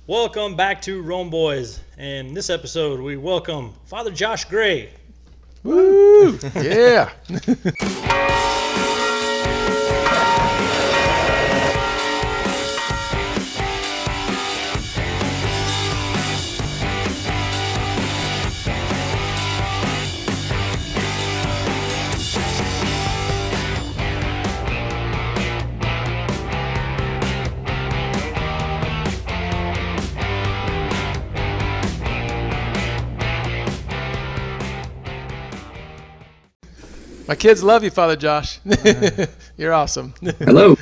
Welcome back to Rome Boys. And in this episode, we welcome Father Josh Gray. Woo! Yeah. My kids love you, Father Josh. You're awesome. Hello.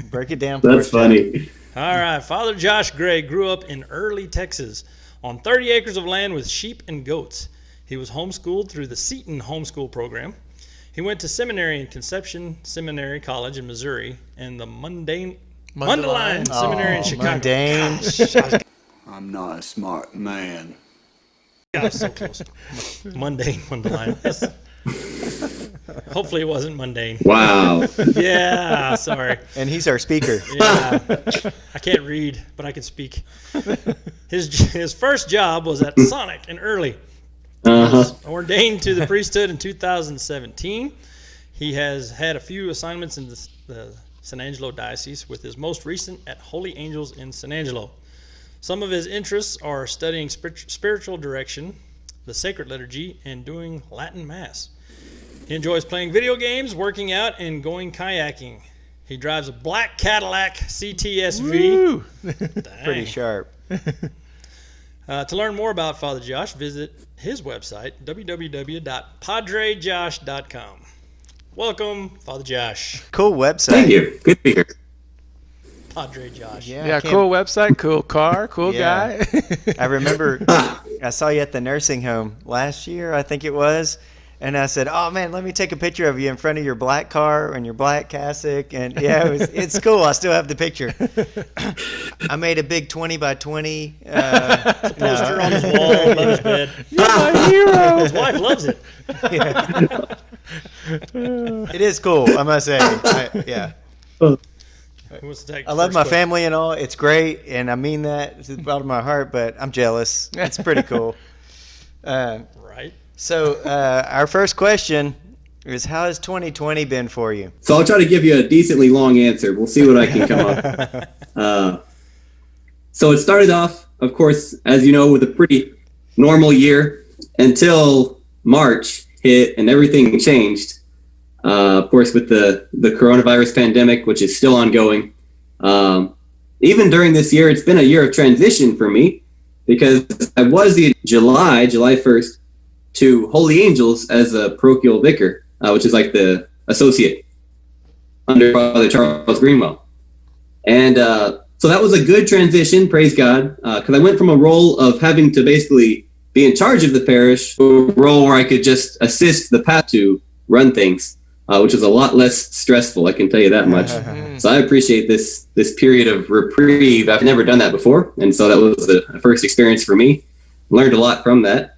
Break it down. That's funny. All right, Father Josh Gray grew up in Early, Texas, on 30 acres of land with sheep and goats. He was homeschooled through the Seton homeschool program. He went to seminary in Conception Seminary College in Missouri and the Mundane Seminary in Chicago. Mundane. Gosh, I'm not a smart man. I was so close. Mundane. Yes. Hopefully it wasn't mundane. Wow. Yeah, sorry. And he's our speaker. Yeah, I can't read, but I can speak. His first job was at Sonic in Early. He was ordained to the priesthood in 2017. He has had a few assignments in the San Angelo diocese, with his most recent at Holy Angels in San Angelo. Some of his interests are studying spiritual direction, the sacred liturgy, and doing Latin Mass. He enjoys playing video games, working out, and going kayaking. He drives a black Cadillac CTSV. Woo! Pretty sharp. To learn more about Father Josh, visit his website, www.padrejosh.com. Welcome, Father Josh. Cool website. Thank you. Good to be here. Padre Josh. Yeah, Cool website, cool car, cool Yeah. guy. I remember I saw you at the nursing home last year, I think it was. And I said, "Oh man, let me take a picture of you in front of your black car and your black cassock." And yeah, it's cool. I still have the picture. I made a big 20 by 20 Poster on his wall above his bed. You're my hero. His wife loves it. It is cool, I must say. Yeah. Who wants to take I the love first my question? family and all. It's great, and I mean that to the bottom of my heart, but I'm jealous. It's pretty cool. Right. So our first question is, how has 2020 been for you? So I'll try to give you a decently long answer. We'll see what I can come up. So it started off, of course, as you know, with a pretty normal year until March hit and everything changed. Of course, with the coronavirus pandemic, which is still ongoing. Even during this year, it's been a year of transition for me, because I was the July 1st, to Holy Angels as a parochial vicar, which is like the associate under Father Charles Greenwell. And so that was a good transition, praise God, because I went from a role of having to basically be in charge of the parish to a role where I could just assist the pastor to run things, which is a lot less stressful, I can tell you that much. So I appreciate this period of reprieve. I've never done that before, and so that was the first experience for me. Learned a lot from that.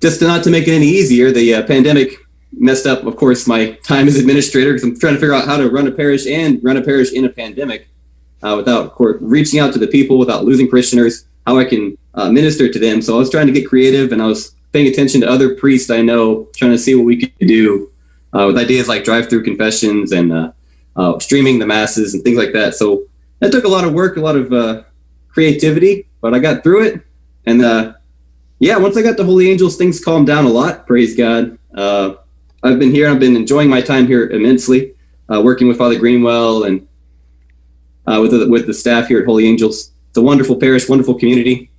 Just not to make it any easier, the pandemic messed up, of course, my time as administrator, because I'm trying to figure out how to run a parish and run a parish in a pandemic without, of course, reaching out to the people, without losing parishioners, how I can minister to them. So I was trying to get creative, and I was paying attention to other priests I know, trying to see what we could do with ideas like drive-through confessions and streaming the masses and things like that. So that took a lot of work, a lot of creativity, but I got through it. And yeah, once I got to Holy Angels, things calmed down a lot, praise God. I've been here, I've been enjoying my time here immensely, working with Father Greenwell and with the staff here at Holy Angels. It's a wonderful parish, wonderful community.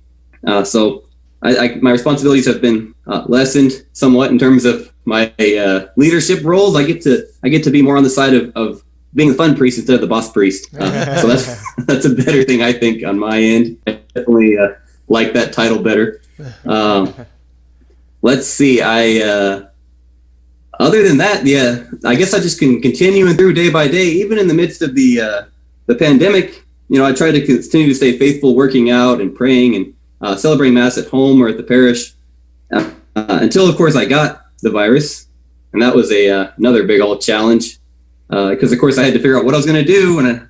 So my responsibilities have been lessened somewhat in terms of my leadership roles. I get to be more on the side of being the fun priest instead of the boss priest. So that's a better thing, I think, on my end. I definitely like that title better. Let's see. Other than that, yeah, I guess I just can continue through day by day, even in the midst of the pandemic. You know, I try to continue to stay faithful, working out and praying and celebrating Mass at home or at the parish until, of course, I got the virus, and that was another big old challenge because, of course, I had to figure out what I was going to do, and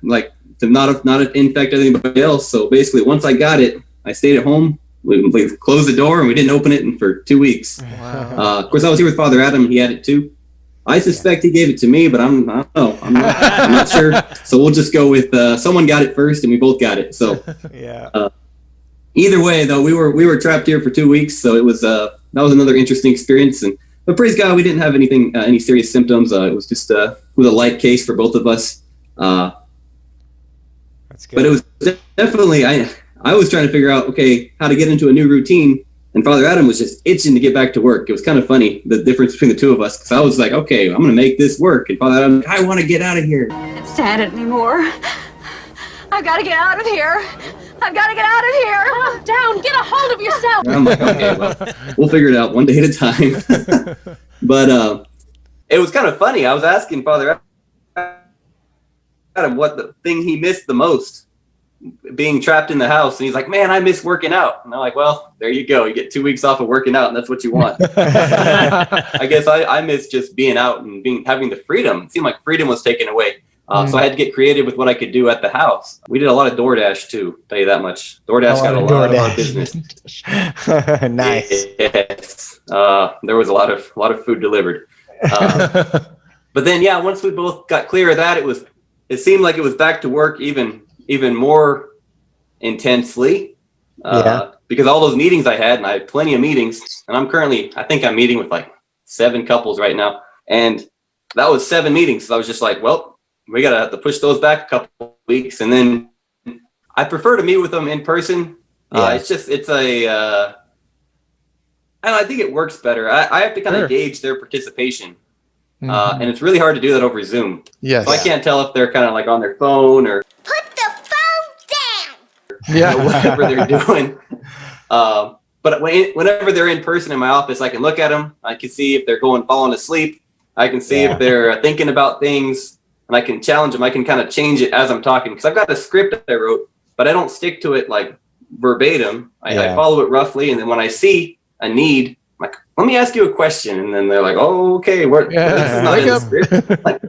to not infect anybody else. So basically, once I got it, I stayed at home. We closed the door and we didn't open it for 2 weeks. Wow. Of course, I was here with Father Adam. He had it too. I suspect he gave it to me, but I don't know. I'm not sure. So we'll just go with someone got it first, and we both got it. So Yeah. Either way, though, we were trapped here for 2 weeks, so it was that was another interesting experience. But praise God, we didn't have any serious symptoms. It was just with a light case for both of us. That's good. But it was definitely I was trying to figure out how to get into a new routine. And Father Adam was just itching to get back to work. It was kind of funny, the difference between the two of us, because I was like, okay, I'm going to make this work. And Father Adam, I want to get out of here. I can't stand it anymore. I've got to get out of here. I've got to get out of here. Calm down. Get a hold of yourself. And I'm like, okay, well, we'll figure it out one day at a time. But it was kind of funny. I was asking Father Adam what the thing he missed the most, being trapped in the house, and he's like, man, I miss working out. And I'm like, well, there you go, you get 2 weeks off of working out, and that's what you want. I guess I miss just being out and having the freedom. It seemed like freedom was taken away, so I had to get creative with what I could do at the house. We did a lot of DoorDash too, tell you that much. DoorDash got a lot of our business. Nice. Yes. There was a lot of food delivered, but then once we both got clear of that, it seemed like it was back to work even more intensely, because all those meetings I had, and I had plenty of meetings, and I think I'm meeting with like 7 couples right now, and that was 7 meetings. So I was just like, well, we gotta have to push those back a couple weeks, and then I prefer to meet with them in person. I think it works better. I have to kind of gauge their participation. And it's really hard to do that over Zoom. Yes. So I can't tell if they're kind of like on their phone or Put the phone Yeah. whatever they're doing. But whenever they're in person in my office, I can look at them. I can see if they're falling asleep. I can see if they're thinking about things, and I can challenge them. I can kind of change it as I'm talking, because I've got a script I wrote, but I don't stick to it like verbatim. I follow it roughly, and then when I see a need, I'm like, let me ask you a question, and then they're like, "Oh, okay, this is not in the script." Like,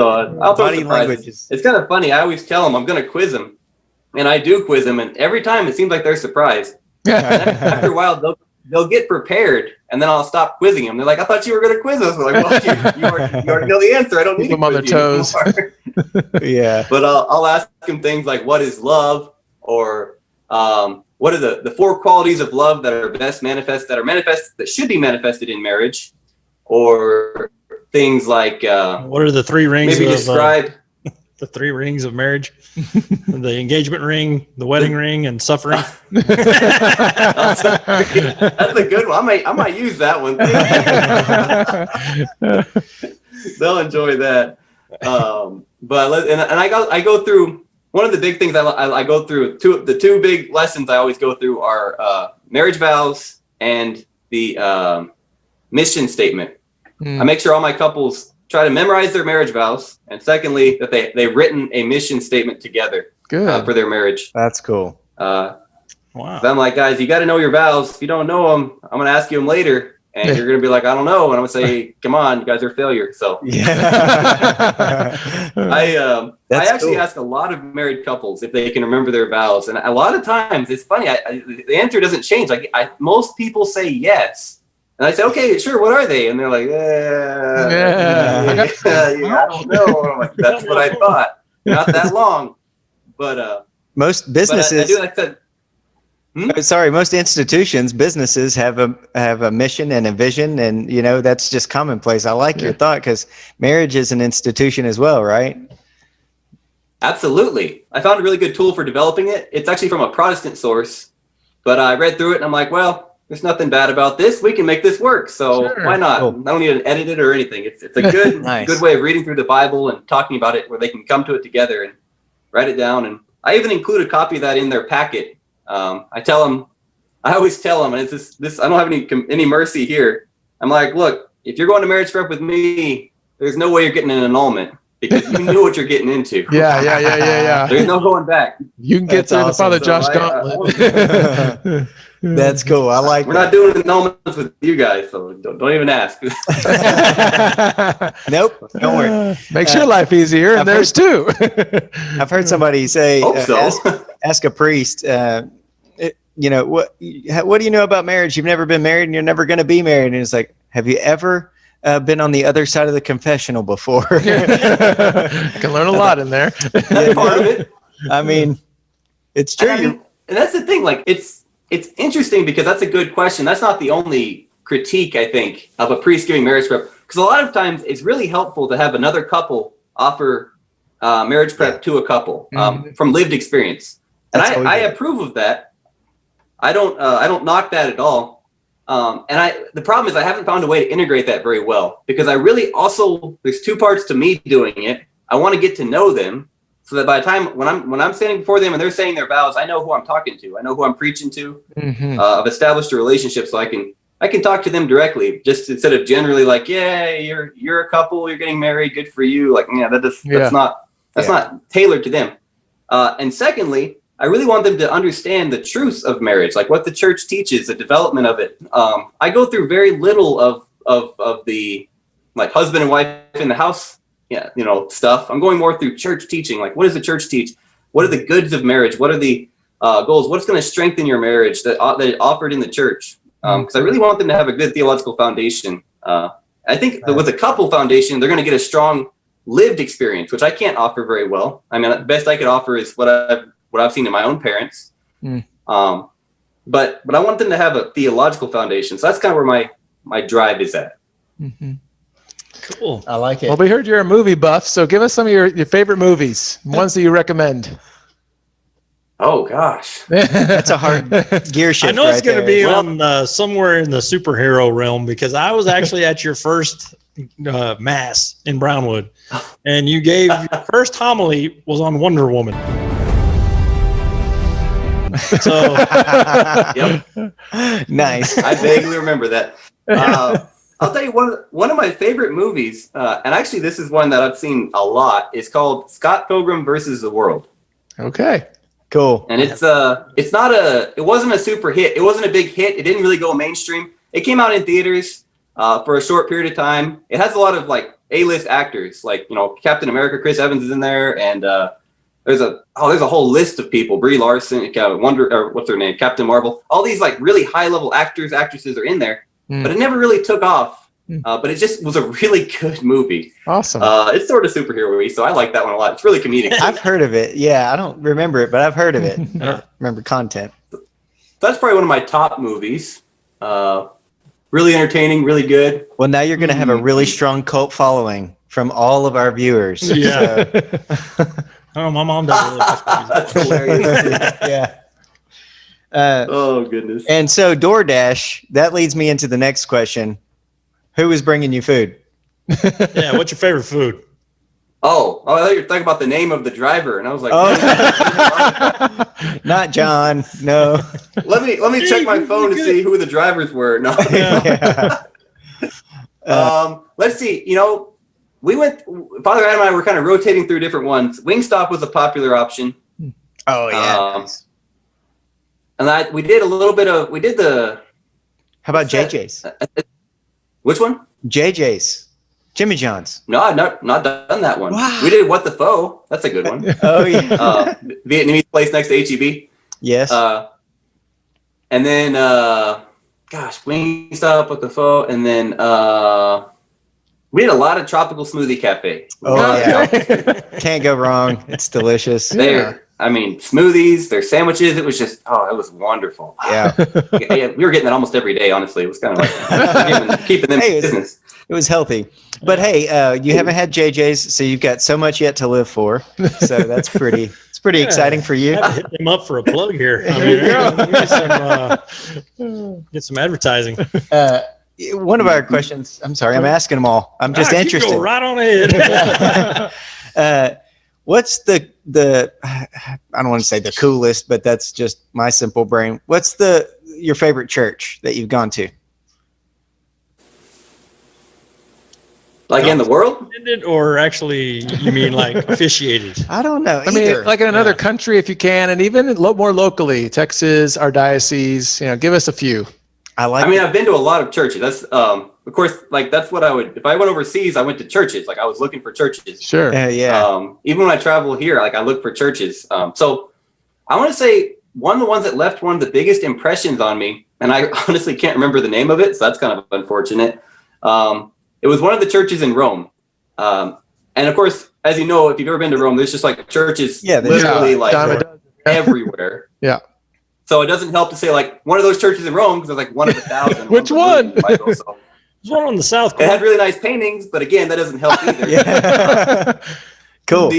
so I'll throw surprises. It's kind of funny. I always tell them I'm going to quiz them, and I do quiz them, and every time it seems like they're surprised. After a while, they'll get prepared, and then I'll stop quizzing them. They're like, "I thought you were going to quiz us." We're like, "Well, you already know the answer. I don't need to them on their quiz you toes. anymore." But I'll ask them things like, "What is love?" or what are the 4 qualities of love that are that should be manifested in marriage, or things like what are the 3 rings? Maybe describe the 3 rings of marriage: the engagement ring, the wedding ring, and suffering. That's a good one. I might use that one. They'll enjoy that. But I go through. One of the big things I go through, the 2 big lessons I always go through are marriage vows and the mission statement. I make sure all my couples try to memorize their marriage vows, and secondly, that they've written a mission statement together for their marriage. That's cool. Wow. I'm like, guys, you got to know your vows. If you don't know them, I'm going to ask you them later. And you're going to be like, I don't know. And I'm going to say, come on, you guys are a failure. So I actually ask a lot of married couples if they can remember their vows. And a lot of times it's funny. The answer doesn't change. Like most people say yes. And I say, okay, sure. What are they? And they're like, I don't know. I'm like, that's what I thought. Not that long. But most businesses. I do like that. Sorry, most institutions, businesses have a mission and a vision, and that's just commonplace. I like your thought, because marriage is an institution as well, right? Absolutely. I found a really good tool for developing it. It's actually from a Protestant source, but I read through it and I'm like, well, there's nothing bad about this. We can make this work. So why not? Cool. I don't need to edit it or anything. It's a good good way of reading through the Bible and talking about it, where they can come to it together and write it down. And I even include a copy of that in their packet. I always tell them, and it's this, I don't have any mercy here. I'm like, look, if you're going to marriage prep with me, there's no way you're getting an annulment, because you knew what you're getting into. Yeah. There's no going back. You can get through the Father Josh gauntlet. That's cool. I like We're that. not doing annulments with you guys, so don't even ask. Nope. Don't worry. Makes your life easier, and I've theirs too. I've heard somebody say, Hope so. ask a priest, what do you know about marriage? You've never been married and you're never going to be married. And it's like, have you ever been on the other side of the confessional before? Can learn a lot in there. That's part of it. I mean, it's true. And that's the thing. Like, it's interesting because that's a good question. That's not the only critique, I think, of a priest giving marriage prep. Because a lot of times it's really helpful to have another couple offer marriage prep to a couple from lived experience. And I approve of that. I don't knock that at all. The problem is I haven't found a way to integrate that very well, because I really also, there's two parts to me doing it. I want to get to know them so that by the time when I'm standing before them and they're saying their vows, I know who I'm talking to. I know who I'm preaching to. I've established a relationship, so I can talk to them directly, just instead of generally like, yeah, you're a couple, you're getting married, good for you. Like, yeah, that's not tailored to them. And secondly, I really want them to understand the truths of marriage, like what the church teaches, the development of it. I go through very little of the like husband and wife in the house, stuff. I'm going more through church teaching. Like, what does the church teach? What are the goods of marriage? What are the goals? What's going to strengthen your marriage that offered in the church? Because I really want them to have a good theological foundation. I think that with a couple foundation, they're going to get a strong lived experience, which I can't offer very well. I mean, the best I could offer is what I've seen in my own parents. But I want them to have a theological foundation. So that's kind of where my drive is at. Cool. I like it. Well, we heard you're a movie buff, so give us some of your favorite movies, ones that you recommend. Oh gosh, That's a hard gear shift. I know it's right going to there. be on somewhere in the superhero realm, because I was actually at your first mass in Brownwood, and you gave your first homily was on Wonder Woman. So, yep, Nice. I vaguely remember that. I'll tell you one of my favorite movies, and actually this is one that I've seen a lot. Is called Scott Pilgrim versus the World. Okay. Cool. And it wasn't a super hit. It wasn't a big hit. It didn't really go mainstream. It came out in theaters for a short period of time. It has a lot of like A-list actors, like, Captain America, Chris Evans is in there, and there's a whole list of people. Brie Larson, what's her name? Captain Marvel. All these like really high level actors, actresses are in there, but it never really took off. But it just was a really good movie. Awesome. It's sort of superhero-y, so I like that one a lot. It's really comedic. I've heard of it. Yeah, I don't remember it, but I've heard of it. I don't remember content. That's probably one of my top movies. Really entertaining, really good. Well, now you're going to have a really strong cult following from all of our viewers. yeah. Oh, my mom doesn't really watch movies. That's hilarious. Yeah. Oh, goodness. And so DoorDash, that leads me into the next question. Who is bringing you food? Yeah, what's your favorite food? Oh, I thought you were talking about the name of the driver, and I was like, Not John. No. let me check my phone to see who the drivers were. No. Yeah. Let's see. Father Adam and I were kind of rotating through different ones. Wingstop was a popular option. Oh, yeah. And we did the. How about JJ's? Which one? JJ's. Jimmy John's. No, I've not done that one. Wow. We did What the Pho. That's a good one. Oh, yeah. Vietnamese place next to HEB. Yes. And then, Wingstop, What the Pho, and then we did a lot of Tropical Smoothie Cafe. Oh, yeah. Can't go wrong. It's delicious. Smoothies, their sandwiches. It was just, it was wonderful. Yeah. Yeah, we were getting that almost every day, honestly. It was kind of like keeping them in business. It was healthy. But hey, you haven't had JJ's, so you've got so much yet to live for. So that's pretty exciting for you. I have to hit them up for a plug here. Get some advertising. One of our questions, I'm sorry, I'm asking them all. I'm just interested. You go right on ahead. What's the I don't want to say the coolest, but that's just my simple brain. What's your favorite church that you've gone to? Like in the world? Attended, or actually, you mean like officiated? I don't know. I mean, either. like in another country, if you can, and even more locally, Texas, our diocese. Give us a few. I like. I mean, I've been to a lot of churches. That's of course, like that's what I would. If I went overseas, I went to churches. Like I was looking for churches. Sure. Yeah. Even when I travel here, like I look for churches. So I want to say one of the ones that left one of the biggest impressions on me, and I honestly can't remember the name of it, so that's kind of unfortunate. It was one of the churches in Rome. And of course, as you know, if you've ever been to Rome, there's just like churches literally like everywhere. Yeah. So it doesn't help to say like one of those churches in Rome, because there's like one of 1,000. Which one? So There's one on the south it corner. had really nice paintings, but again, that doesn't help either. Yeah. Cool.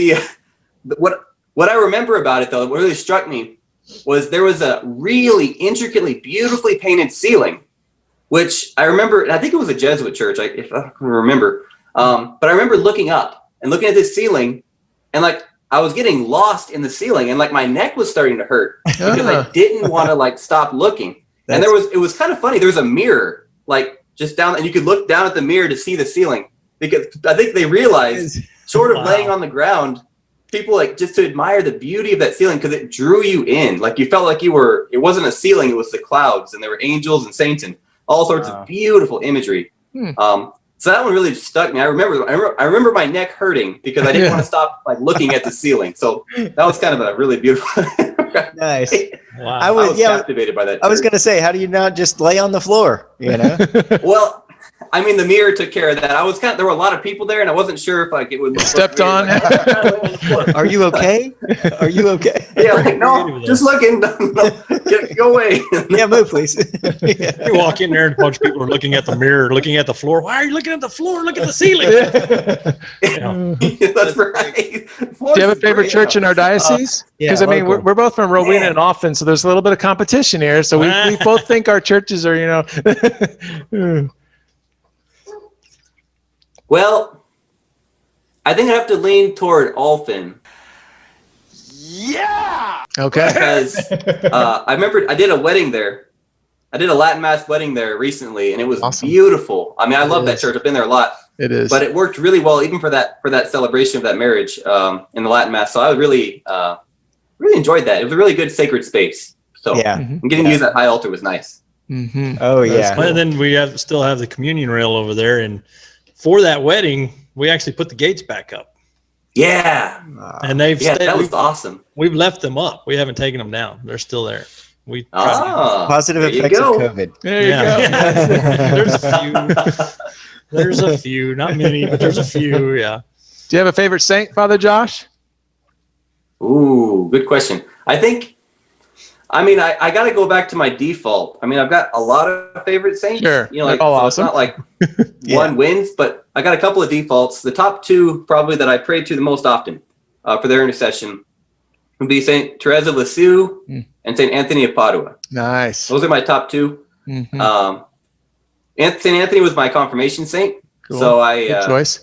What I remember about it though, what really struck me was there was a really intricately, beautifully painted ceiling, which I remember, and I think it was a Jesuit church, if I can remember. But I remember looking up and looking at this ceiling, and like I was getting lost in the ceiling, and like my neck was starting to hurt because I didn't want to like stop looking. And it was kind of funny. There was a mirror like just down, and you could look down at the mirror to see the ceiling, because I think they realized, short of laying on the ground, people like just to admire the beauty of that ceiling, because it drew you in. Like you felt like it wasn't a ceiling, it was the clouds, and there were angels and saints and all sorts of beautiful imagery. So that one really stuck me. I remember my neck hurting because I didn't want to stop like looking at the ceiling. So that was kind of a really beautiful. Nice. Wow. I was captivated by that. I was going to say, how do you not just lay on the floor? Well, I mean, the mirror took care of that. There were a lot of people there, and I wasn't sure if like it would stepped on. Are you okay? Are you okay? Yeah, like no, just looking. Go away. Yeah, move, please. You walk in there and a bunch of people are looking at the mirror, looking at the floor. Why are you looking at the floor? Look at the ceiling. That's right. Do you have a favorite church in our diocese? Because I mean, we're both from Rowena and Alphen, so there's a little bit of competition here. So we both think our churches are, Well, I think I have to lean toward Alphen. Okay. Because I remember I did a wedding there. I did a Latin Mass wedding there recently, and it was beautiful. I mean, I love that church. I've been there a lot. It is. But it worked really well, even for that celebration of that marriage in the Latin Mass. So I really enjoyed that. It was a really good sacred space. So and getting to use that high altar was nice. Mm-hmm. Oh yeah. And then we still have the communion rail over there, and for that wedding, we actually put the gates back up. Yeah. And they've that was awesome. We've left them up. We haven't taken them down. They're still there. Positive effects of COVID. There you go. There's a few, not many, but there's a few. Yeah. Do you have a favorite saint, Father Josh? Ooh, good question. I got to go back to my default. I mean, I've got a lot of favorite saints. Sure. Like, all so awesome. It's not like one wins, but I got a couple of defaults. The top two probably that I pray to the most often for their intercession would be Saint Therese of Lisieux and Saint Anthony of Padua. Nice. Those are my top two. Mm-hmm. Saint Anthony was my confirmation saint. Cool. So I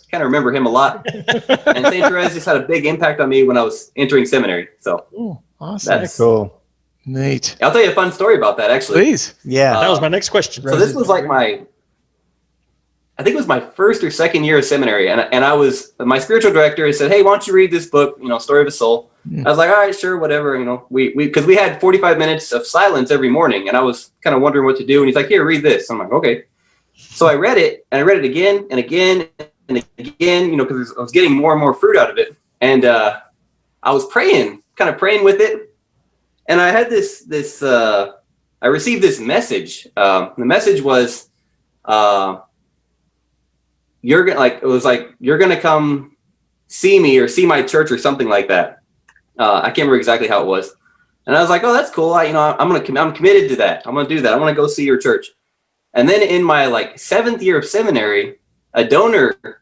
kind of remember him a lot. And Saint Therese just had a big impact on me when I was entering seminary. So awesome. That's cool. Neat. I'll tell you a fun story about that, actually. Please. Yeah. That was my next question. So this was like I think it was my first or second year of seminary, and I was my spiritual director. He said, "Hey, why don't you read this book? Story of a Soul." I was like, "All right, sure, whatever." Because we had 45 minutes of silence every morning, and I was kind of wondering what to do. And he's like, "Here, read this." I'm like, "Okay." So I read it, and I read it again and again and again. Because I was getting more and more fruit out of it, and I was praying with it. And I had I received this message. The message was, you're gonna come see me or see my church or something like that. I can't remember exactly how it was. And I was like, oh, that's cool. I'm committed to that. I'm gonna do that. I want to go see your church. And then in my 7th year of seminary, a donor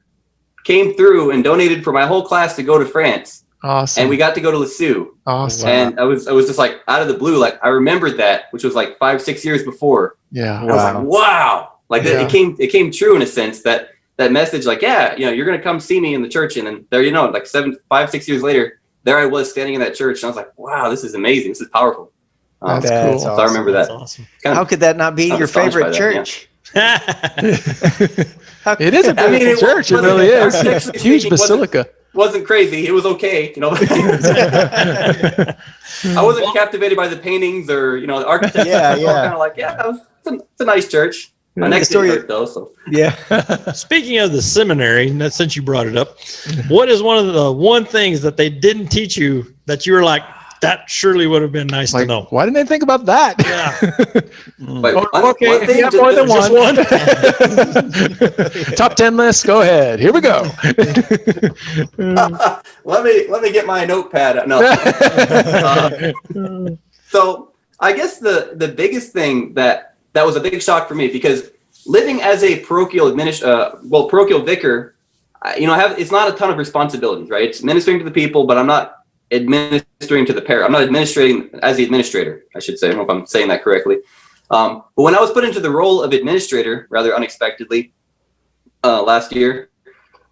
came through and donated for my whole class to go to France. Awesome. And we got to go to Lisieux. Awesome. And I was just like out of the blue, I remembered that, which was 5-6 years before. Yeah. I was like, wow. It came true in a sense that message, you're gonna come see me in the church, and then there 5-6 years later, there I was standing in that church, and I was like, wow, this is amazing. This is powerful. That's cool. So I remember that. That's awesome. How could that not be your favorite church? It is a I mean, beautiful church. It wasn't- really is. architecturally Huge speaking, basilica. wasn't crazy. It was okay. You know, I wasn't captivated by the paintings or, you know, the architecture. Yeah, It's all yeah. kind of like, it's a nice church. My neck didn't hurt though. So Yeah. Speaking of the seminary, since you brought it up, what is one things that they didn't teach you that you were like, that surely would have been nice to Like, know? why didn't they think about that? Yeah. but Okay, one if thing you have just- more than just one. Top 10 list. Go ahead. Here we go. let me get my notepad. No. So I guess the biggest thing that was a big shock for me, because living as a parochial vicar, it's not a ton of responsibilities, right? It's ministering to the people, but I'm not administering to the parish. I'm not administrating as the administrator, I should say. I don't know if I'm saying that correctly. But when I was put into the role of administrator, rather unexpectedly, last year,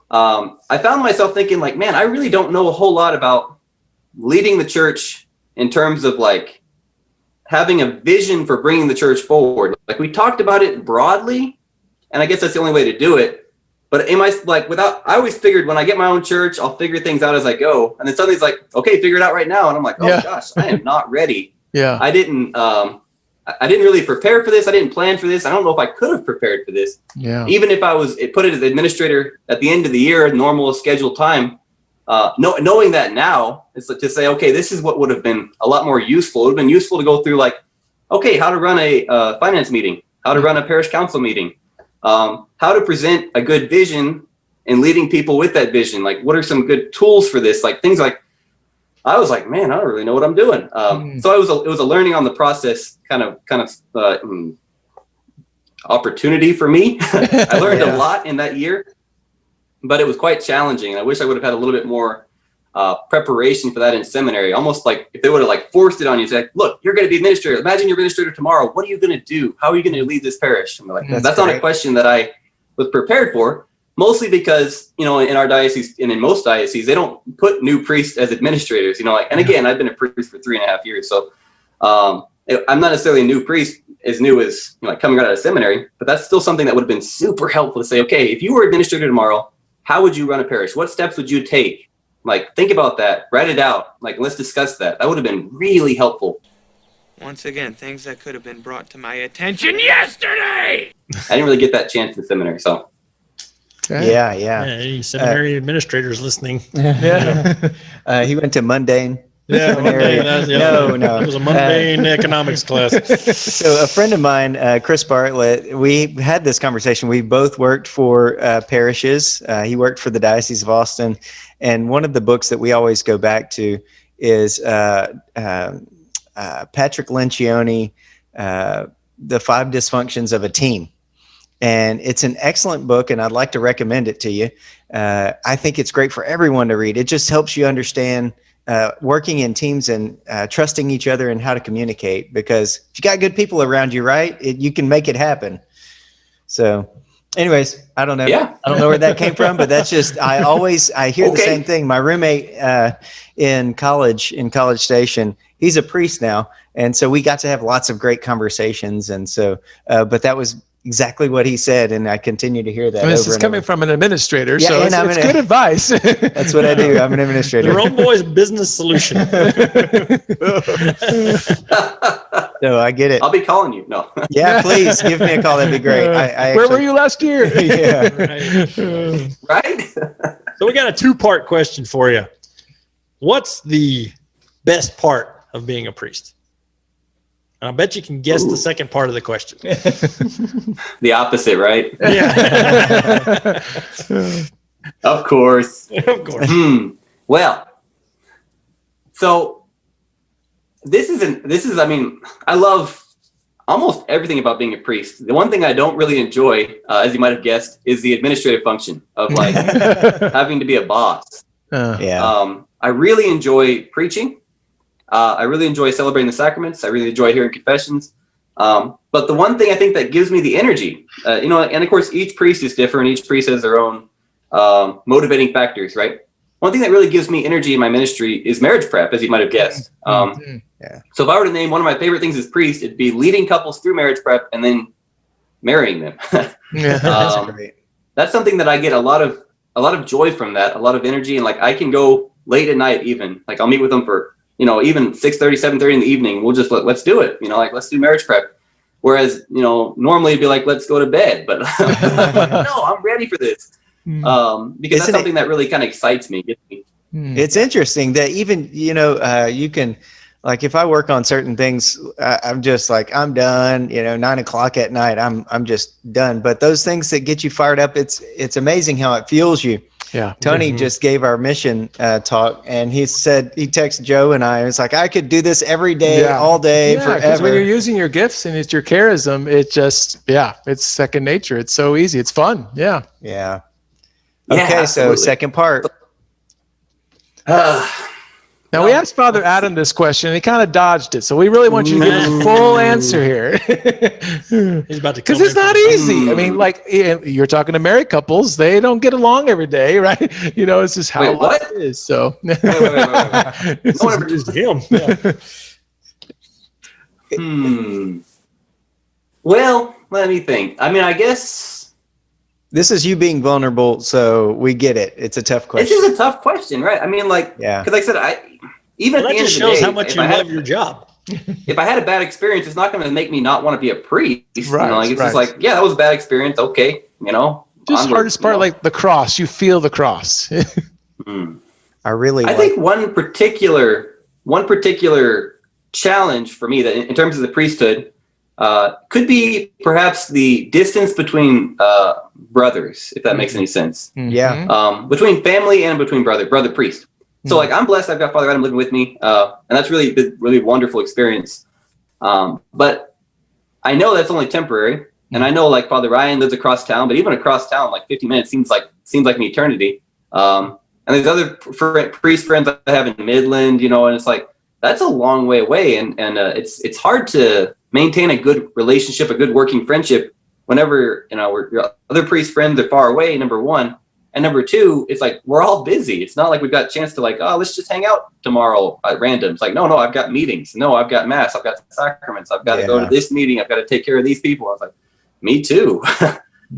I found myself thinking like, man, I really don't know a whole lot about leading the church in terms of like having a vision for bringing the church forward. Like we talked about it broadly, and I guess that's the only way to do it. But I always figured when I get my own church, I'll figure things out as I go. And then suddenly it's like, okay, figure it out right now. And I'm like, oh gosh, I am not ready. Yeah. I didn't really prepare for this. I didn't plan for this. I don't know if I could have prepared for this. Yeah. Even if I was put it as administrator at the end of the year, normal scheduled time, knowing that now, it's to say, okay, this is what would have been a lot more useful. It would have been useful to go through like, okay, how to run a finance meeting, how to run a parish council meeting, how to present a good vision and leading people with that vision. Like, what are some good tools for this? Like things like, I was like, man, I don't really know what I'm doing. So it was a learning on the process kind of opportunity for me. I learned a lot in that year, but it was quite challenging. And I wish I would have had a little bit more preparation for that in seminary. Almost like if they would have like forced it on you, say, look, you're going to be administrator. Imagine you're administrator tomorrow. What are you going to do? How are you going to lead this parish? I'm like, that's not a question that I was prepared for. Mostly because, in our diocese and in most dioceses, they don't put new priests as administrators, and again, I've been a priest for 3.5 years. So I'm not necessarily a new priest, as new as coming out of seminary, but that's still something that would have been super helpful to say, okay, if you were administrator tomorrow, how would you run a parish? What steps would you take? Like, think about that, write it out. Like, let's discuss that. That would have been really helpful. Once again, things that could have been brought to my attention yesterday. I didn't really get that chance in seminary, so. Okay. Yeah. Any seminary administrators listening? He went to mundane. Yeah, Seminary. No. It was a mundane economics class. So a friend of mine, Chris Bartlett, we had this conversation. We both worked for parishes. He worked for the Diocese of Austin. And one of the books that we always go back to is Patrick Lencioni, The 5 Dysfunctions of a Team. And it's an excellent book, and I'd like to recommend it to you. I think it's great for everyone to read. It just helps you understand working in teams and trusting each other and how to communicate, because if you got good people around you, right, you can make it happen. So anyways, I don't know. Yeah. I don't know where that came from, but that's just, I hear the same thing. My roommate in College Station, he's a priest now. And so we got to have lots of great conversations. And so, but that was exactly what he said, and I continue to hear that. This is coming from an administrator, Yeah, so and it's good advice. That's what I do. I'm an administrator. Your own boy's business solution. So I get it. I'll be calling you. No. Yeah, please give me a call. That'd be great. Where were you last year? Yeah. Right? So we got a 2-part question for you. What's the best part of being a priest? And I bet you can guess the second part of the question. The opposite, right? Yeah. Of course. Of course. Well, so this is, I love almost everything about being a priest. The one thing I don't really enjoy, as you might have guessed, is the administrative function of like having to be a boss. I really enjoy preaching. I really enjoy celebrating the sacraments. I really enjoy hearing confessions. But the one thing I think that gives me the energy, and of course, each priest is different. Each priest has their own motivating factors, right? One thing that really gives me energy in my ministry is marriage prep, as you might have guessed. So if I were to name one of my favorite things as priest, it'd be leading couples through marriage prep and then marrying them. Yeah. That's great. That's something that I get a lot of joy from, that, a lot of energy. And like, I can go late at night, even like I'll meet with them for, even 6:30, 7:30 in the evening. We'll just let's do it. Like, let's do marriage prep. Whereas, normally it'd be like, let's go to bed, but no, I'm ready for this. Because that's something that really kind of excites me, gets me. It's interesting that even, you can, like, if I work on certain things, I'm just like, I'm done, 9:00 at night, I'm just done. But those things that get you fired up, it's amazing how it fuels you. Yeah. Tony just gave our mission talk, and he said, he texted Joe and I, was like, I could do this every day, all day, because forever. when you're using your gifts and it's your charism, it just, it's second nature. It's so easy. It's fun. Yeah. Yeah. Yeah, Okay. So absolutely. second part. Now, we asked Father Adam this question, and he kind of dodged it. So we really want you to give us a full answer here. He's about to Because it's not easy. I mean, like, you're talking to married couples. They don't get along every day, right? It's just how what? it is. So Wait. it's No one ever Just him. Yeah. Well, let me think. I mean, I guess This is you being vulnerable, so we get it. It's a tough question. this is a tough question, right? I mean, like, because like I said, even Well, at that the end just of the shows day, how much you love your job. if I had a bad experience, it's not going to make me not want to be a priest. Right, Like, it's right. just like, yeah, that was a bad experience. Okay, just onward, hardest part, like the cross. You feel the cross. I think one particular challenge for me, that in terms of the priesthood, could be perhaps the distance between brothers, if that makes any sense. Yeah. Between family and between brother priest. So like, I'm blessed. I've got Father Adam living with me, and that's really wonderful experience. But I know that's only temporary, and I know like Father Ryan lives across town, but even across town, like 50 minutes seems like an eternity. And there's other priest friends I have in Midland, and it's like, that's a long way away, and it's hard to maintain a good relationship, a good working friendship, whenever your other priest friends are far away. Number one. And number two, it's like, we're all busy. It's not like we've got a chance to like, oh, let's just hang out tomorrow at random. It's like, no, I've got meetings. No, I've got mass. I've got sacraments. I've got to go to this meeting. I've got to take care of these people. I was like, me too.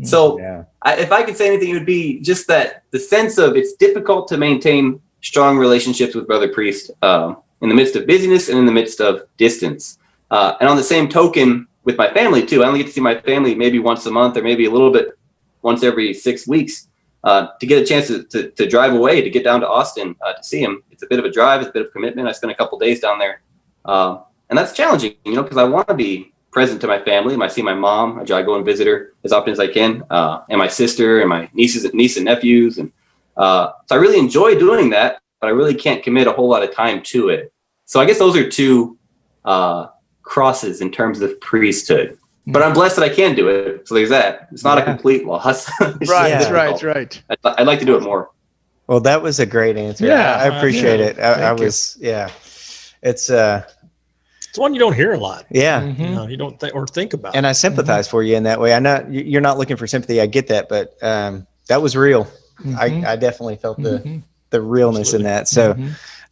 So if I could say anything, it would be just that the sense of, it's difficult to maintain strong relationships with brother priest in the midst of busyness and in the midst of distance. And on the same token, with my family too, I only get to see my family maybe once a month, or maybe a little bit once every 6 weeks. To get a chance to drive away, to get down to Austin to see him. It's a bit of a drive, it's a bit of commitment. I spent a couple days down there. And that's challenging, because I want to be present to my family. I see my mom. I go and visit her as often as I can, and my sister and my niece and nephews. And so I really enjoy doing that, but I really can't commit a whole lot of time to it. So I guess those are two crosses in terms of priesthood. But I'm blessed that I can do it. So there's that. It's not a complete loss. Right. I'd like to do it more. Well, that was a great answer. Yeah, I appreciate it. It's one you don't hear a lot. Yeah. You don't think about. And I sympathize for you in that way. I know you're not looking for sympathy. I get that, but that was real. I definitely felt the realness in that. So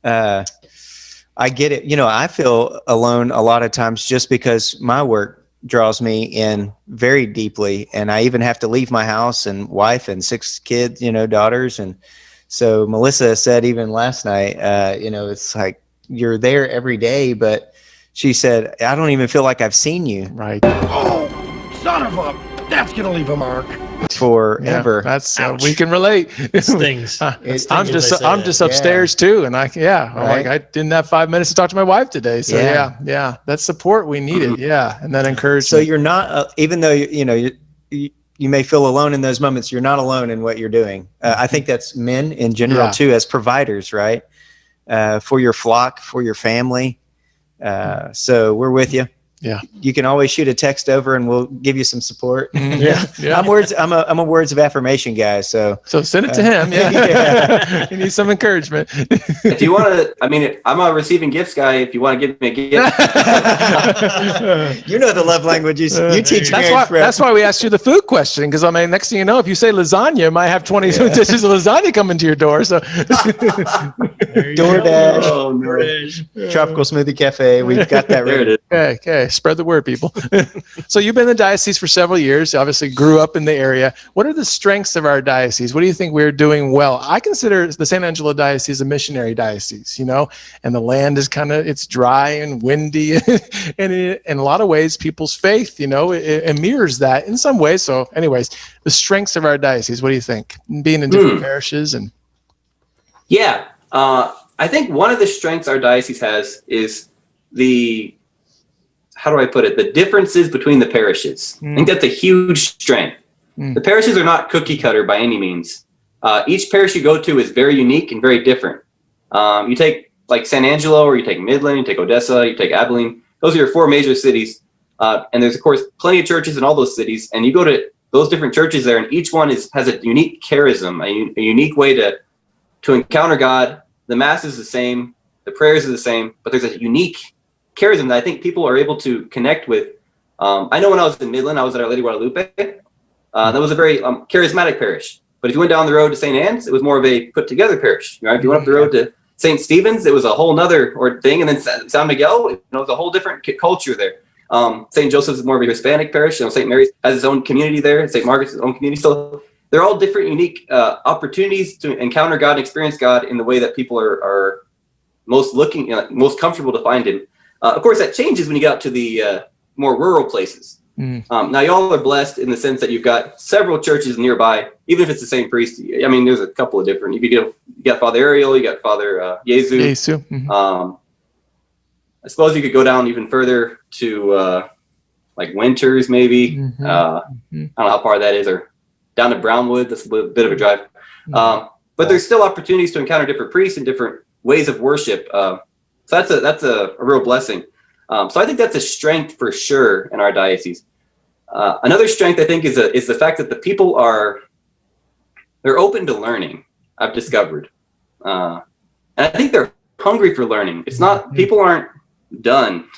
I get it. I feel alone a lot of times just because my work draws me in very deeply, and I even have to leave my house and wife and 6 kids, daughters. And so Melissa said even last night, it's like, you're there every day, but she said, I don't even feel like I've seen you. Right. Oh, son of a, that's gonna leave a mark. Forever. That's we can relate. Stings. I'm just upstairs too, and I'm like, I didn't have 5 minutes to talk to my wife today. So yeah, that support we needed. Yeah, and that encouragement. So you're not, even though you may feel alone in those moments, you're not alone in what you're doing. I think that's men in general too, as providers, right? For your flock, for your family. So we're with you. Yeah. You can always shoot a text over and we'll give you some support. Yeah. I'm a words of affirmation guy. So send it to him. Yeah. You need some encouragement. If you want to, I'm a receiving gifts guy. If you want to give me a gift. The love language you teach. That's why we asked you the food question. Because next thing you know, if you say lasagna, you might have 20 dishes of lasagna coming to your door. So DoorDash, Oh, no. Tropical Smoothie Cafe. We've got that ready. Okay. Okay, spread the word, people. So you've been in the diocese for several years, obviously grew up in the area. What are the strengths of our diocese? What do you think we're doing well? I consider the San Angelo diocese a missionary diocese, and the land is it's dry and windy. And in a lot of ways, people's faith, it mirrors that in some ways. So anyways, the strengths of our diocese, what do you think? Being in different parishes and... Yeah. I think one of the strengths our diocese has is how do I put it? The differences between the parishes. I think that's a huge strength. The parishes are not cookie cutter by any means. Each parish you go to is very unique and very different. You take like San Angelo, or you take Midland, you take Odessa, you take Abilene. Those are your 4 major cities. And there's, of course, plenty of churches in all those cities. And you go to those different churches there, and each one has a unique charism, a unique way to encounter God. The Mass is the same. The prayers are the same. But there's a unique charism that I think people are able to connect with. I know when I was in Midland, I was at Our Lady Guadalupe. That was a very charismatic parish. But if you went down the road to St. Anne's, it was more of a put-together parish. Right? If you went up the road to St. Stephen's, it was a whole nother thing. And then San Miguel, it was a whole different culture there. St. Joseph's is more of a Hispanic parish. St. Mary's has its own community there. St. Margaret's its own community. So they're all different, unique opportunities to encounter God and experience God in the way that people are most comfortable to find Him. Of course, that changes when you get out to the more rural places. Now, y'all are blessed in the sense that you've got several churches nearby, even if it's the same priest. I mean, there's a couple of different. You got Father Ariel, you got Father Jesu. I suppose you could go down even further to like Winters, maybe. I don't know how far that is, or down to Brownwood. That's a bit of a drive. But there's still opportunities to encounter different priests and different ways of worship. So that's a real blessing. So I think that's a strength for sure in our diocese. Another strength I think is the fact that the people they're open to learning. I've discovered, and I think they're hungry for learning. It's not people aren't done,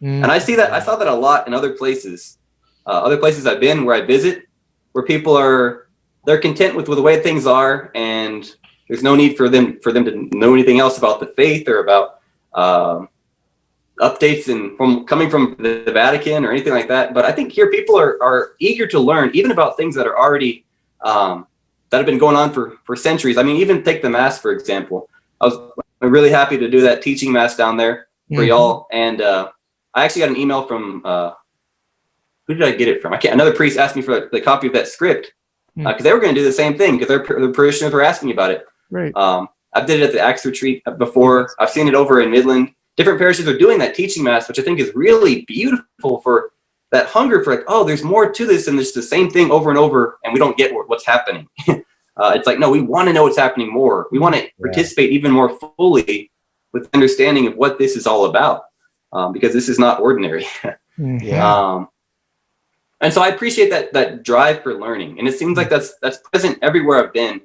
and I see that. I saw that a lot in other places I've been where I visit, where people they're content with the way things are, and there's no need for them to know anything else about the faith or about updates coming from the Vatican or anything like that. But I think here people are eager to learn, even about things that are already that have been going on for centuries. I mean, even take the Mass, for example. I was really happy to do that teaching Mass down there for y'all. And I actually got an email from, who did I get it from? Another priest asked me for the copy of that script because they were going to do the same thing because their parishioners were asking me about it. Right. I did it at the Acts Retreat before. I've seen it over in Midland. Different parishes are doing that teaching Mass, which I think is really beautiful for that hunger for there's more to this, and it's the same thing over and over, and we don't get what's happening. It's like, no, we want to know what's happening more. We want to participate even more fully with understanding of what this is all about, because this is not ordinary. And so I appreciate that drive for learning, and it seems like that's present everywhere I've been.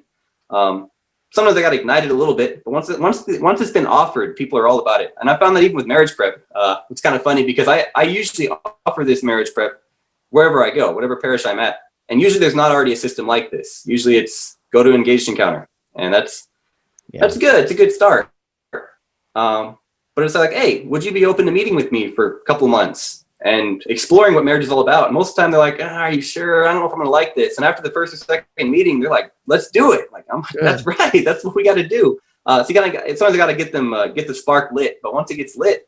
Sometimes I got ignited a little bit, but once it's been offered, people are all about it. And I found that even with marriage prep, it's kind of funny because I usually offer this marriage prep wherever I go, whatever parish I'm at. And usually there's not already a system like this. Usually it's go to engaged encounter, and that's good. It's a good start. But it's like, hey, would you be open to meeting with me for a couple months and exploring what marriage is all about? And most of the time they're like, are you sure? I don't know if I'm going to like this. And after the first or second meeting, they're like, let's do it. Like, that's right. That's what we got to do. So sometimes I got to get them, get the spark lit. But once it gets lit,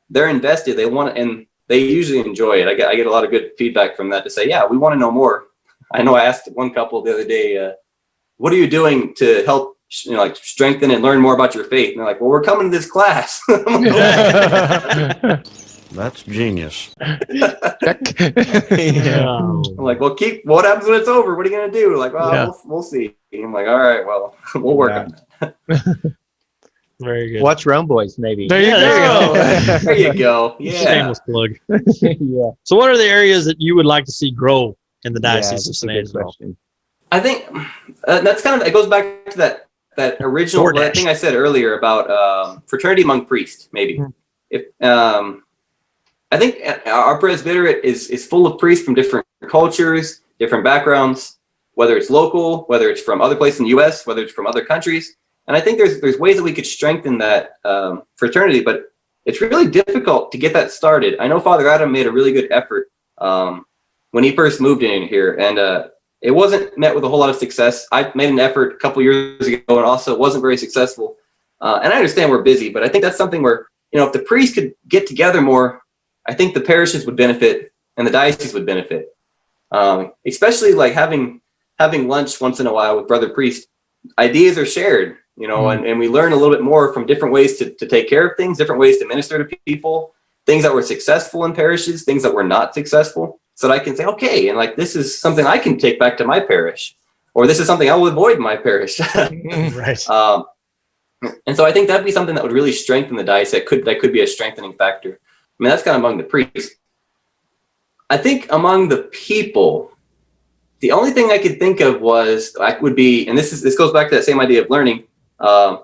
they're invested. They want it, and they usually enjoy it. I get a lot of good feedback from that to say, yeah, we want to know more. I know I asked one couple the other day, what are you doing to help strengthen and learn more about your faith? And they're like, well, we're coming to this class. That's genius. I'm like, well, what happens when it's over? What are you going to do? Like, well, we'll see. I'm like, all right, well, we'll work on that. Very good. Watch Rome Boys, maybe. There you go. There you go. Yeah. Shameless plug. Yeah. So what are the areas that you would like to see grow in the Diocese of San Angelo? I think that's it goes back to that original thing I said earlier about fraternity among priests, maybe. If I think our presbyterate is full of priests from different cultures, different backgrounds, whether it's local, whether it's from other places in the U.S., whether it's from other countries. And I think there's ways that we could strengthen that fraternity. But it's really difficult to get that started. I know Father Adam made a really good effort when he first moved in here, and it wasn't met with a whole lot of success. I made an effort a couple years ago, and also wasn't very successful. And I understand we're busy, but I think that's something where, if the priests could get together more, I think the parishes would benefit and the diocese would benefit. Especially like having lunch once in a while with brother priests. Ideas are shared, and we learn a little bit more from different ways to take care of things, different ways to minister to people, things that were successful in parishes, things that were not successful. So that I can say, okay, and like, this is something I can take back to my parish, or this is something I will avoid in my parish. Right. And so I think that'd be something that would really strengthen the diocese. That could be a strengthening factor. I mean, that's kind of among the priests. I think among the people, the only thing I could think of would be, and this goes back to that same idea of learning. I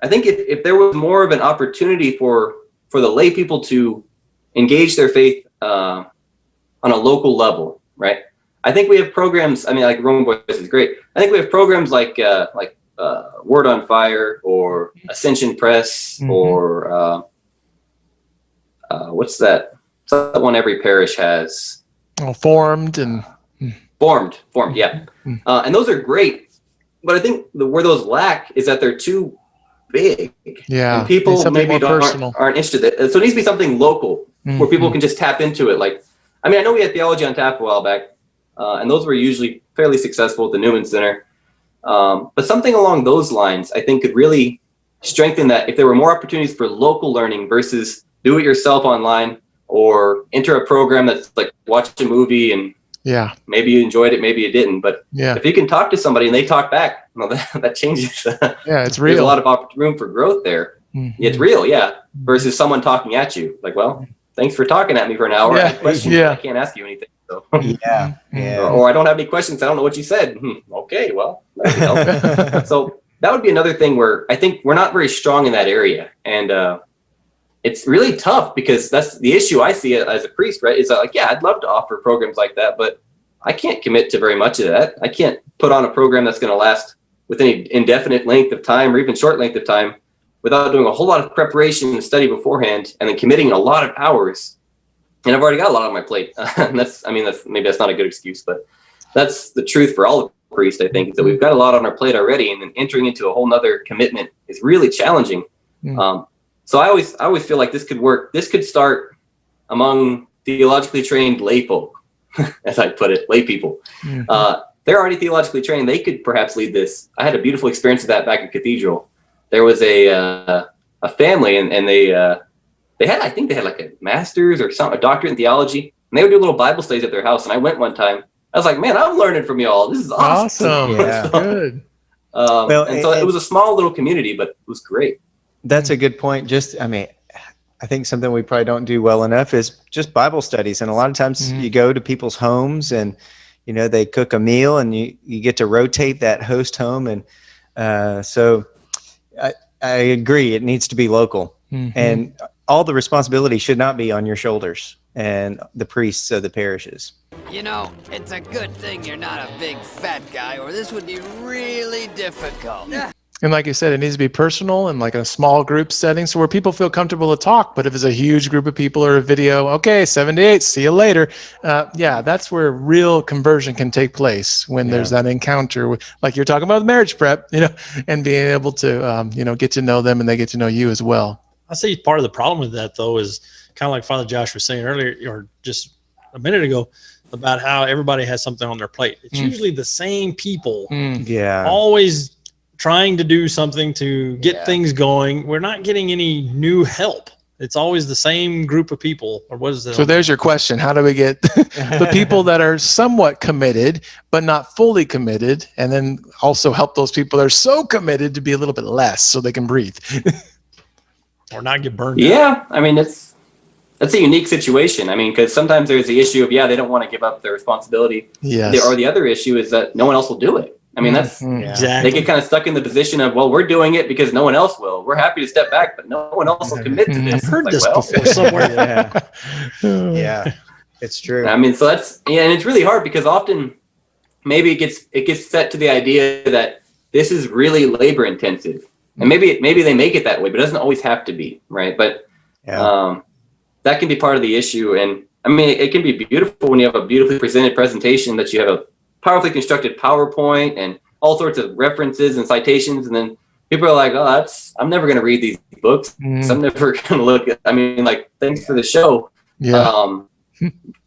think if there was more of an opportunity for the lay people to engage their faith on a local level, right? I think we have programs. I mean, like Roman Voice is great. I think we have programs like Word on Fire or Ascension Press or what's that? What's that one every parish has? Formed, yeah. And those are great, but I think where those lack is that they're too big. Yeah, and people maybe personal. aren't interested. So it needs to be something local where people can just tap into it. Like, I mean, I know we had Theology on Tap a while back, and those were usually fairly successful at the Newman Center. But something along those lines, I think, could really strengthen that if there were more opportunities for local learning versus do it yourself online or enter a program that's like watch a movie and maybe you enjoyed it, maybe you didn't. But if you can talk to somebody and they talk back, well, that changes. It's real. There's a lot of room for growth there. It's real, versus someone talking at you. Like, well, thanks for talking at me for an hour. I have questions, but I can't ask you anything. So. Or I don't have any questions. I don't know what you said. Okay, well, that would help. So that would be another thing where I think we're not very strong in that area. And it's really tough because that's the issue I see as a priest, right? Is that like, I'd love to offer programs like that, but I can't commit to very much of that. I can't put on a program that's going to last with any indefinite length of time or even short length of time without doing a whole lot of preparation and study beforehand and then committing a lot of hours. And I've already got a lot on my plate. And that's maybe that's not a good excuse, but that's the truth for all the priests, I think, is that we've got a lot on our plate already, and then entering into a whole nother commitment is really challenging. So I always feel like this could work. This could start among theologically trained lay folk, as I put it, lay people. They're already theologically trained. They could perhaps lead this. I had a beautiful experience of that back at Cathedral. There was a family, and they had, I think they had like a master's or a doctorate in theology, and they would do little Bible studies at their house. And I went one time. I was like, man, I'm learning from y'all. This is awesome. Yeah, good. So it was a small little community, but it was great. That's a good point. I think something we probably don't do well enough is just Bible studies. And a lot of times you go to people's homes and, they cook a meal and you get to rotate that host home. And so I agree. It needs to be local. And all the responsibility should not be on your shoulders and the priests of the parishes. It's a good thing you're not a big fat guy, or this would be really difficult. And like you said, it needs to be personal and like a small group setting, so where people feel comfortable to talk. But if it's a huge group of people or a video, okay, 7 to 8, see you later. That's where real conversion can take place, when there's that encounter, like you're talking about marriage prep, and being able to, get to know them and they get to know you as well. I see part of the problem with that, though, is kind of like Father Josh was saying earlier, or just a minute ago, about how everybody has something on their plate. It's usually the same people, always trying to do something to get things going. We're not getting any new help. It's always the same group of people. Or what is it? So there's your question. How do we get the people that are somewhat committed, but not fully committed, and then also help those people that are so committed to be a little bit less so they can breathe? Or not get burned out. I mean, that's a unique situation. I mean, because sometimes there's the issue of, they don't want to give up their responsibility. Yes. Or the other issue is that no one else will do it. I mean, that's exactly. They get kind of stuck in the position of, well, we're doing it because no one else will. We're happy to step back, but no one else will commit to this. I've heard this before somewhere. It's true. I mean, so that's and it's really hard because often maybe it gets set to the idea that this is really labor intensive, and maybe they make it that way, but it doesn't always have to be, right? But Yeah. That can be part of the issue. And I mean, it can be beautiful when you have a beautifully presented presentation, that you have a powerfully constructed PowerPoint and all sorts of references and citations. And then people are like, oh, I'm never going to read these books. I'm never going to look at, I mean, like, thanks for the show. Yeah.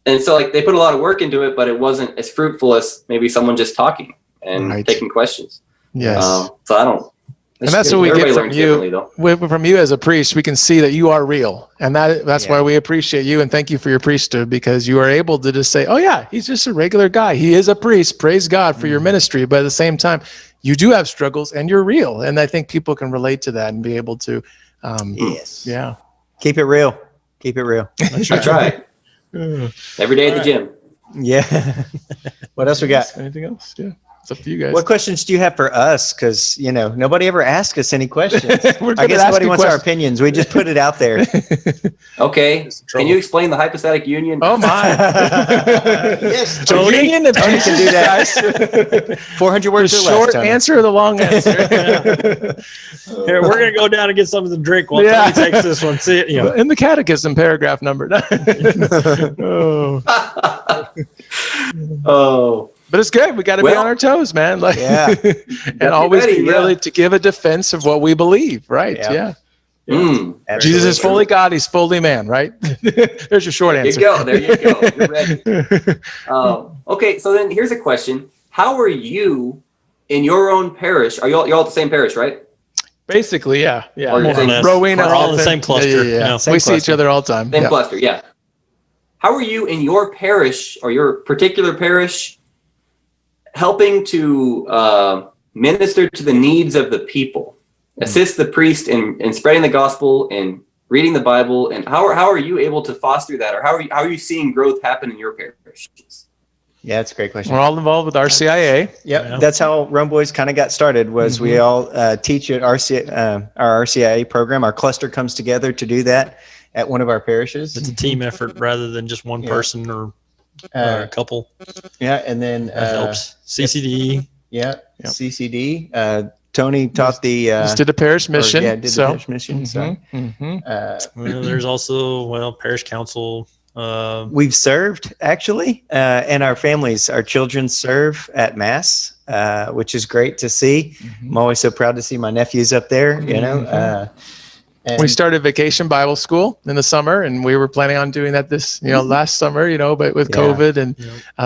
And so like they put a lot of work into it, but it wasn't as fruitful as maybe someone just talking and taking questions. Yes. So I don't. And that's what we get from you. Though. From you as a priest, we can see that you are real, and that's why we appreciate you and thank you for your priesthood, because you are able to just say, "Oh yeah, he's just a regular guy. He is a priest. Praise God for your ministry." But at the same time, you do have struggles, and you're real, and I think people can relate to that and be able to. Yes. Yeah. Keep it real. Keep it real. I try. Every day at the gym. Yeah. What else we got? Anything else? Yeah. It's up to you guys. What questions do you have for us? Because, nobody ever asks us any questions. I guess nobody wants our opinions. We just put it out there. Okay. Can you explain the hypostatic union? Oh, my. Yes. Tony can do that. 400 words or less. Short Tony. answer or the long answer? Here, we're going to go down and get something to drink while Tony takes this one. See it, In the catechism, paragraph number. Oh. But it's good. We got to be on our toes, man. Like, and always be ready to give a defense of what we believe, right? Yeah. Jesus is fully God. He's fully man, right? There's your short answer. There you go. You're ready. Okay, so then here's a question. How are you in your own parish? Are y'all at the same parish, right? Basically, yeah. Rowena, all in the same cluster. Yeah. We see each other all the time. Same cluster, yeah. How are you in your parish or your particular parish helping to minister to the needs of the people, assist the priest in spreading the gospel and reading the Bible, and how are you able to foster that, or how are you seeing growth happen in your parishes? Yeah, that's a great question. We're all involved with RCIA. Yep, that's how Rome Boys kind of got started. Was we all teach at our RCIA program. Our cluster comes together to do that at one of our parishes. It's a team effort rather than just one person or a couple. Yeah, and then that helps. CCD. Yeah, CCD. Tony taught the just did a parish mission. Did the parish mission. There's also parish council. We've served actually, and our families, our children serve at Mass, which is great to see. I'm always so proud to see my nephews up there. And we started Vacation Bible School in the summer, and we were planning on doing that this, last summer, but with COVID and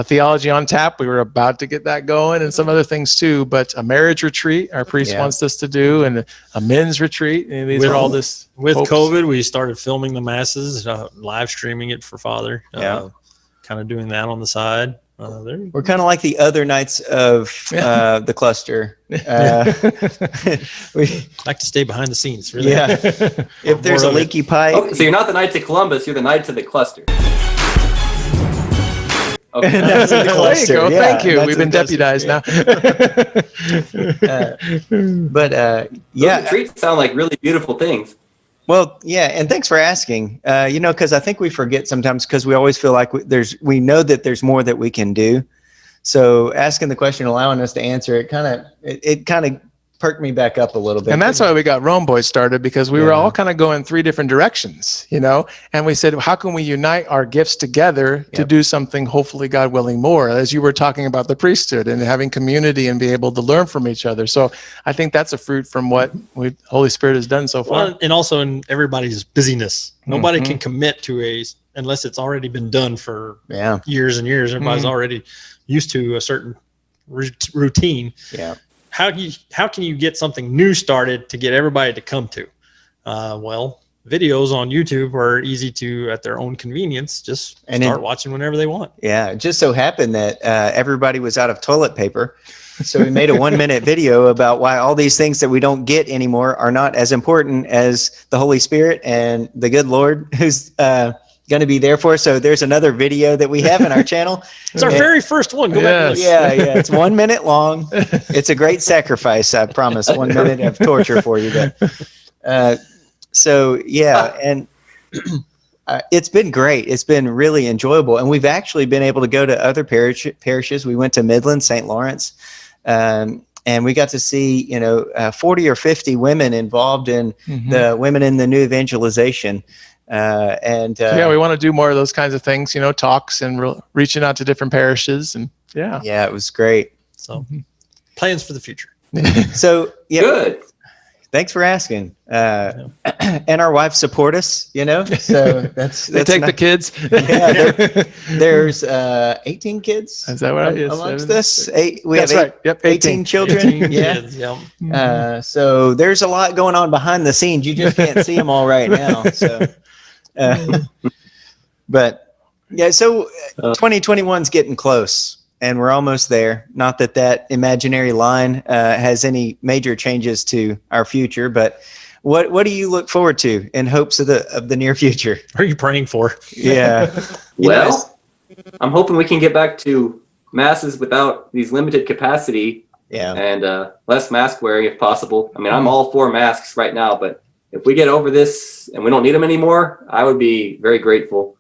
Theology on Tap, we were about to get that going, and some other things too. But a marriage retreat, our priest wants us to do, and a men's retreat. And these are all this. With COVID, we started filming the masses, live streaming it for Father. Kind of doing that on the side. We're kind of like the other nights of the cluster. We like to stay behind the scenes. Really. Yeah. If there's a leaky pipe. Okay, so you're not the Knights of Columbus. You're the Knights of the cluster. Okay. That's in the cluster. There you go. Thank you. We've been deputized now. Those retreats sound like really beautiful things. Well, yeah, and thanks for asking. Because I think we forget sometimes, because we always feel like we know that there's more that we can do. So asking the question, allowing us to answer it, it kind of perked me back up a little bit. And that's why we got Rome Boys started, because we were all kind of going three different directions, and we said, how can we unite our gifts together to do something, hopefully, God willing, more, as you were talking about the priesthood and having community and be able to learn from each other. So I think that's a fruit from what Holy Spirit has done so far. Well, and also in everybody's busyness. Nobody can commit to unless it's already been done for years and years. Everybody's already used to a certain routine. Yeah. How can you get something new started to get everybody to come to? Videos on YouTube are easy to, at their own convenience, just start watching whenever they want. Yeah, it just so happened that everybody was out of toilet paper. So we made a 1-minute video about why all these things that we don't get anymore are not as important as the Holy Spirit and the good Lord who's going to be there for us. So there's another video that we have in our channel. It's our very first one. Go back and look. Yeah. It's 1 minute long. It's a great sacrifice, I promise. 1 minute of torture for you. And it's been great. It's been really enjoyable. And we've actually been able to go to other parishes. We went to Midland, St. Lawrence, and we got to see, 40 or 50 women involved in the Women in the New Evangelization. Yeah, we want to do more of those kinds of things, talks and reaching out to different parishes. And yeah, it was great. So plans for the future. So yeah, Good. thanks for asking. And our wives support us, so that's they take the nice. kids. Yeah, there's 18 kids. Is that what it is? Amongst us? We That's have right. Yep, 18 children. 18 yeah. kids, yep. So there's a lot going on behind the scenes. You just can't see them all right now. So, but yeah, so 2021's getting close. And we're almost there. Not that imaginary line has any major changes to our future, but what do you look forward to in hopes of the near future? What are you praying for? Yeah. Well, I'm hoping we can get back to masses without these limited capacity and less mask wearing if possible. I mean, I'm all for masks right now, but if we get over this and we don't need them anymore, I would be very grateful.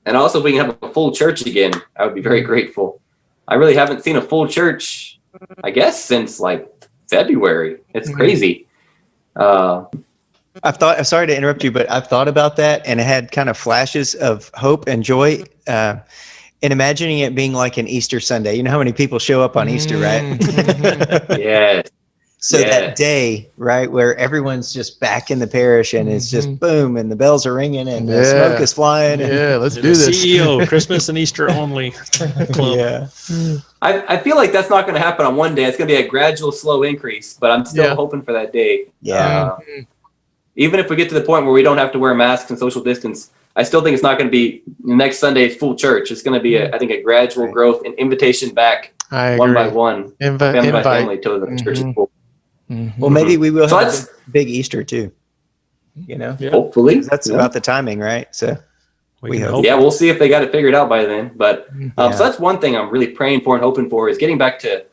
And also, if we can have a full church again, I would be very grateful. I really haven't seen a full church, I guess, since like February. It's crazy. Sorry to interrupt you, but I've thought about that, and it had kind of flashes of hope and joy in imagining it being like an Easter Sunday. You know how many people show up on Easter, right? Yes. So that day, right, where everyone's just back in the parish and it's just boom, and the bells are ringing and the smoke is flying. Yeah, let's The do this. CEO, Christmas and Easter only club. Yeah. I feel like that's not going to happen on one day. It's going to be a gradual, slow increase, but I'm still hoping for that day. Yeah. Even if we get to the point where we don't have to wear masks and social distance, I still think it's not going to be next Sunday's full church. It's going to be, I think, a gradual growth and invitation back one by one, family by family, till the church is full. Well, maybe we will So have that's- a big Easter too. Hopefully. That's about the timing, right? So We can hope. Yeah, we'll see if they got it figured out by then. But so that's one thing I'm really praying for and hoping for is getting back to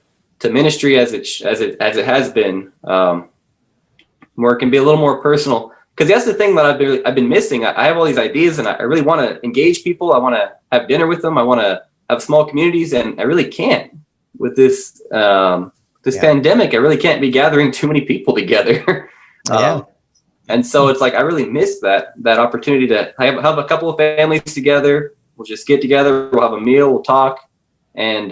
ministry as it has been, where it can be a little more personal. Because that's the thing that I've been missing. I have all these ideas and I really want to engage people. I want to have dinner with them. I want to have small communities, and I really can't with this pandemic. I really can't be gathering too many people together. And so it's like I really missed that opportunity to have a couple of families together. We'll just get together. We'll have a meal. We'll talk, and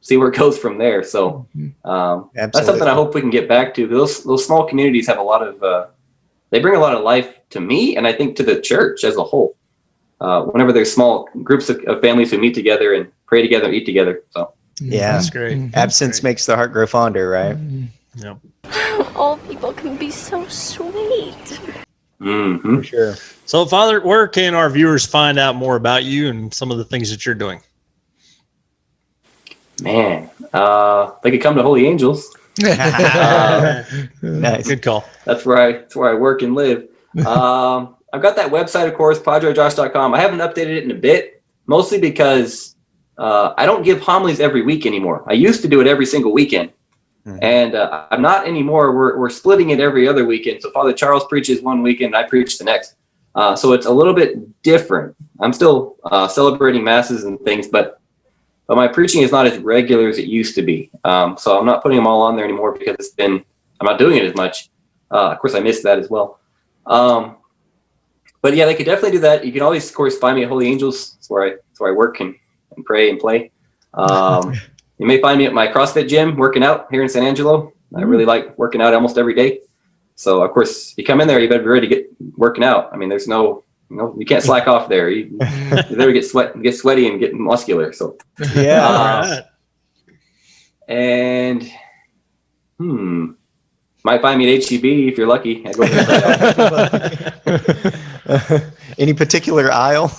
see where it goes from there. So that's something I hope we can get back to. Those small communities have a lot of they bring a lot of life to me, and I think to the church as a whole. Whenever there's small groups of families who meet together and pray together, eat together. So That's great. Absence makes the heart grow fonder, right? Yep. All people can be so sweet. For sure. So, Father, where can our viewers find out more about you and some of the things that you're doing? Man, they could come to Holy Angels. Nice. Good call. That's where I work and live. I've got that website, of course, padrejosh.com. I haven't updated it in a bit, mostly because I don't give homilies every week anymore. I used to do it every single weekend, and I'm not anymore. We're splitting it every other weekend. So Father Charles preaches one weekend, I preach the next. So it's a little bit different. I'm still celebrating masses and things, but my preaching is not as regular as it used to be. So I'm not putting them all on there anymore because I'm not doing it as much. Of course, I missed that as well. But yeah, they could definitely do that. You can always, of course, find me at Holy Angels. That's where I work and pray and play. You may find me at my CrossFit gym working out here in San Angelo. I really like working out almost every day. So of course, if you come in there, you better be ready to get working out. I mean, there's you can't slack off there. You better get sweaty and get muscular. So Yeah. And might find me at HEB if you're lucky. I go there. Any particular aisle?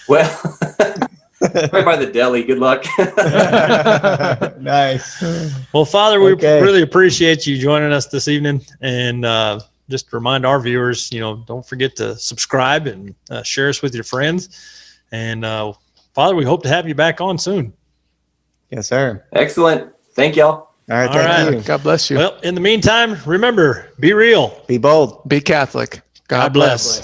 Well, right by the deli. Good luck. Nice. Well, Father, we Okay. really appreciate you joining us this evening, and just remind our viewers, don't forget to subscribe and share us with your friends. And Father, we hope to have you back on soon. Yes, sir. Excellent. Thank y'all. All right. All Thank right. you. God bless you. Well, in the meantime, remember, be real. Be bold. Be Catholic. God bless.